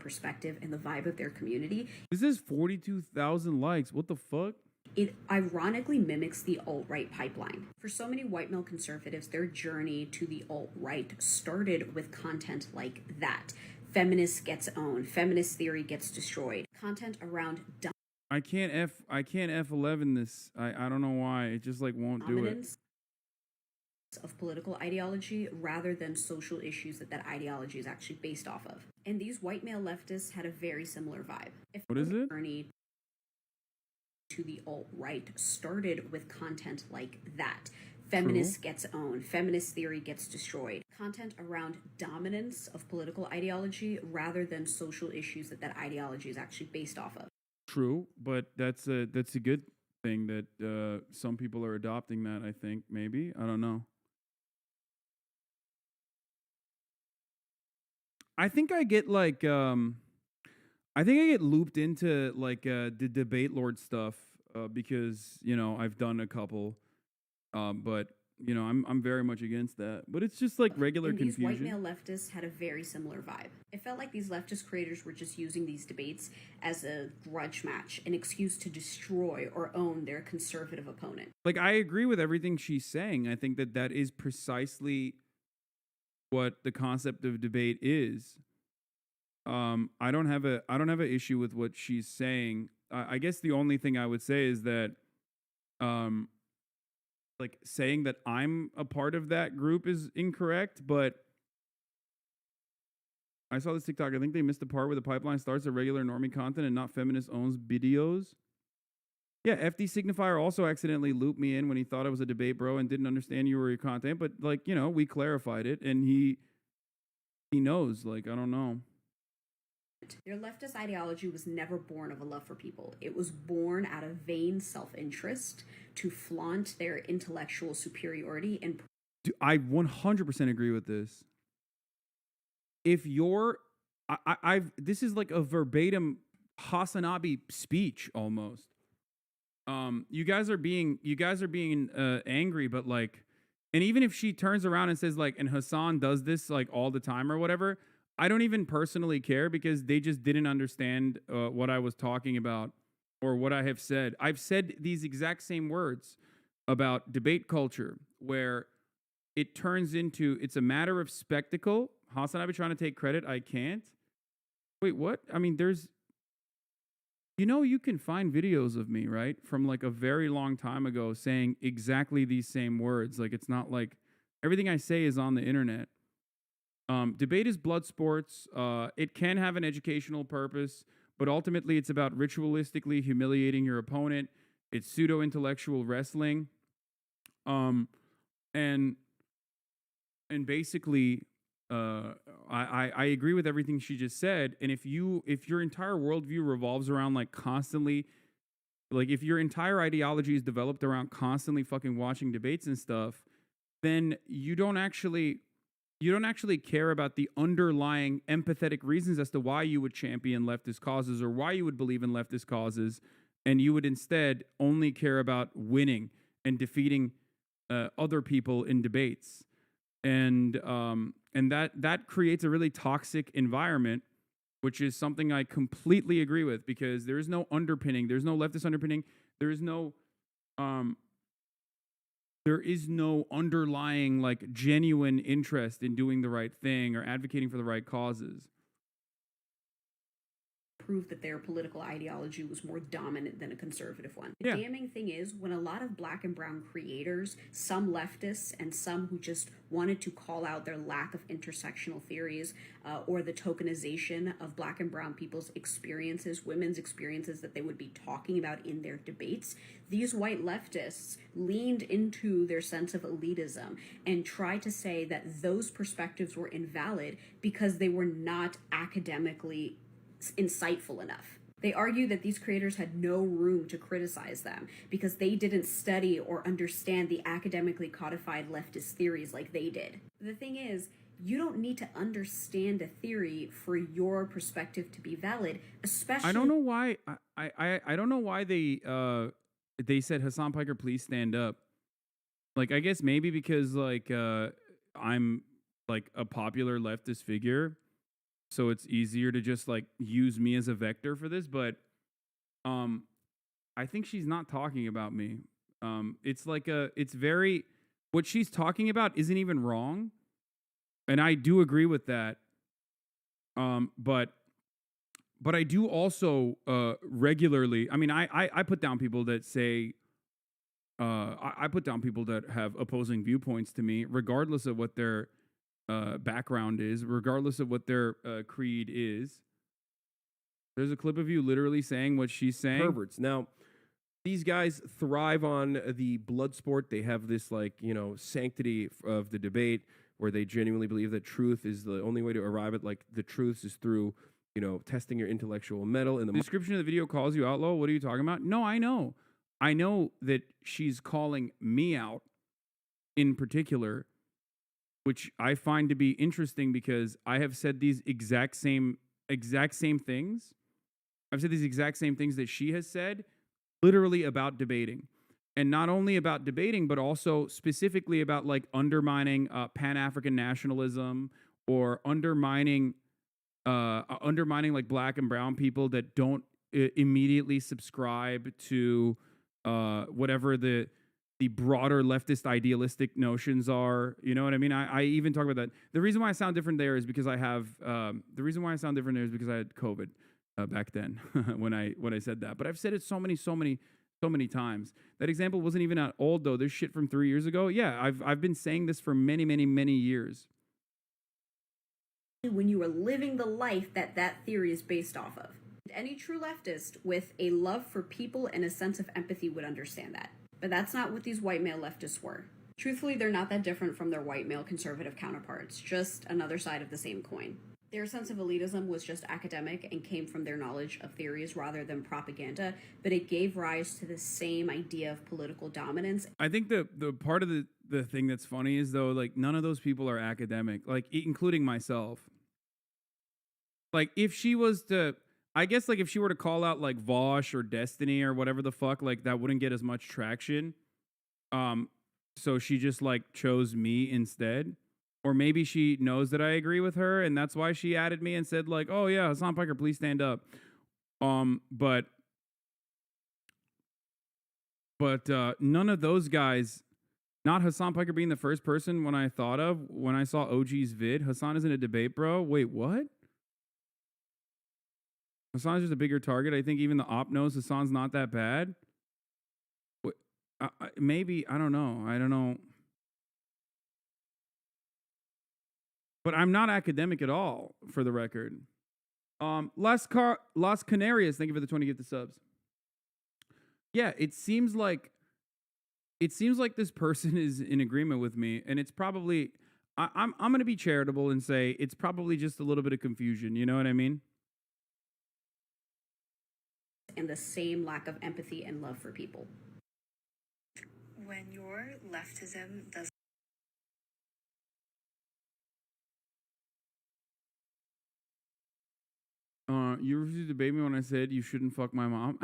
perspective and the vibe of their community. This is 42,000 likes. What the fuck? It ironically mimics the alt-right pipeline. For so many white male conservatives, their journey to the alt-right started with content like that. Feminist gets owned, feminist theory gets destroyed. Content around I can't F11 this. I don't know why. It just like won't do it. dominance of political ideology rather than social issues that ideology is actually based off of. And these white male leftists had a very similar vibe. What is it? Journey to the alt-right started with content like that. Feminist gets owned, feminist theory gets destroyed. Content around dominance of political ideology rather than social issues that ideology is actually based off of. True, but that's a good thing that some people are adopting that, I think, maybe. I don't know. I think I get like I think I get looped into like the debate lord stuff because, you know, I've done a couple. But you know, I'm very much against that. But it's just like regular and confusion. These white male leftists had a very similar vibe. It felt like these leftist creators were just using these debates as a grudge match, an excuse to destroy or own their conservative opponent. Like, I agree with everything she's saying. I think that is precisely what the concept of debate is. I don't have an issue with what she's saying. I guess the only thing I would say is that like saying that I'm a part of that group is incorrect, but I saw this TikTok. I think they missed the part where the pipeline starts at regular normie content and not feminist owns videos. Yeah, FD Signifier also accidentally looped me in when he thought I was a debate bro and didn't understand you were your content, but like, you know, we clarified it and he knows, like, I don't know. Their leftist ideology was never born of a love for people. It was born out of vain self-interest to flaunt their intellectual superiority. And Dude, I 100% agree with this. If you're, this is like a verbatim HasanAbi speech almost. You guys are being angry, but like, and even if she turns around and says like, and Hasan does this like all the time or whatever, I don't even personally care because they just didn't understand what I was talking about or what I have said. I've said these exact same words about debate culture where it turns into, it's a matter of spectacle. HasanAbi trying to take credit. I can't. Wait, what? I mean, there's, you know, you can find videos of me, right? From like a very long time ago saying exactly these same words. Like, it's not like everything I say is on the internet. Debate is blood sports. It can have an educational purpose, but ultimately it's about ritualistically humiliating your opponent. It's pseudo-intellectual wrestling. And basically, I agree with everything she just said. And if your entire worldview revolves around like constantly, like if your entire ideology is developed around constantly fucking watching debates and stuff, then you don't actually care about the underlying empathetic reasons as to why you would champion leftist causes or why you would believe in leftist causes. And you would instead only care about winning and defeating other people in debates. And that creates a really toxic environment, which is something I completely agree with because there is no underpinning. There's no leftist underpinning. There is no underlying like genuine interest in doing the right thing or advocating for the right causes. Prove that their political ideology was more dominant than a conservative one. The damning thing is when a lot of black and brown creators, some leftists and some who just wanted to call out their lack of intersectional theories or the tokenization of black and brown people's experiences, women's experiences that they would be talking about in their debates, these white leftists leaned into their sense of elitism and tried to say that those perspectives were invalid because they were not academically insightful enough. They argue that these creators had no room to criticize them because they didn't study or understand the academically codified leftist theories like they did. The thing is, you don't need to understand a theory for your perspective to be valid, especially... I don't know why I don't know why they said, Hasan Piker, please stand up. Like, I guess maybe because like I'm like a popular leftist figure. so it's easier to just like use me as a vector for this. But I think she's not talking about me. It's like it's very, what she's talking about isn't even wrong, and I do agree with that. But I do also regularly. I mean, I put down people that say. I put down people that have opposing viewpoints to me, regardless of what their background is, regardless of what their creed is. There's a clip of you literally saying what she's saying. Perverts. Now, these guys thrive on the blood sport. They have this, like, sanctity of the debate where they genuinely believe that truth is the only way to arrive at, like, the truth is through, testing your intellectual mettle. And the description of the video calls you outlaw. What are you talking about? No, I know. I know that she's calling me out in particular, which I find to be interesting because I have said these exact same things. I've said these exact same things that she has said, literally about debating. And not only about debating, but also specifically about like undermining Pan-African nationalism or undermining like black and brown people that don't immediately subscribe to whatever the broader leftist idealistic notions are. You know what I mean? I even talk about that. The reason why I sound different there is because I have the reason why I sound different there is because I had COVID back then when I said that. But I've said it so many times. That example wasn't even that old though. There's shit from 3 years ago. Yeah, I've been saying this for many years. When you are living the life that theory is based off of. Any true leftist with a love for people and a sense of empathy would understand that. But that's not what these white male leftists were. Truthfully, they're not that different from their white male conservative counterparts, just another side of the same coin. Their sense of elitism was just academic and came from their knowledge of theories rather than propaganda, but it gave rise to the same idea of political dominance. I think the part of the thing that's funny is, though, like, none of those people are academic, like, including myself. Like, if she was to, I guess, like, if she were to call out, like, Vosh or Destiny or whatever the fuck, like, that wouldn't get as much traction. So she just, like, chose me instead. Or maybe she knows that I agree with her, and that's why she added me and said, like, oh, yeah, Hassan Piker, please stand up. But none of those guys, not Hassan Piker being the first person when I thought of, when I saw OG's vid, Hassan is in a debate, bro. Wait, what? Hassan's just a bigger target. I think even the op knows Hassan's not that bad. Maybe, I don't know. But I'm not academic at all, for the record. Las Canarias, thank you for the 20 gift subs. Yeah, it seems like this person is in agreement with me, and it's probably, I'm going to be charitable and say it's probably just a little bit of confusion. You know what I mean? And the same lack of empathy and love for people. When your leftism does you refused to debate me when I said you shouldn't fuck my mom.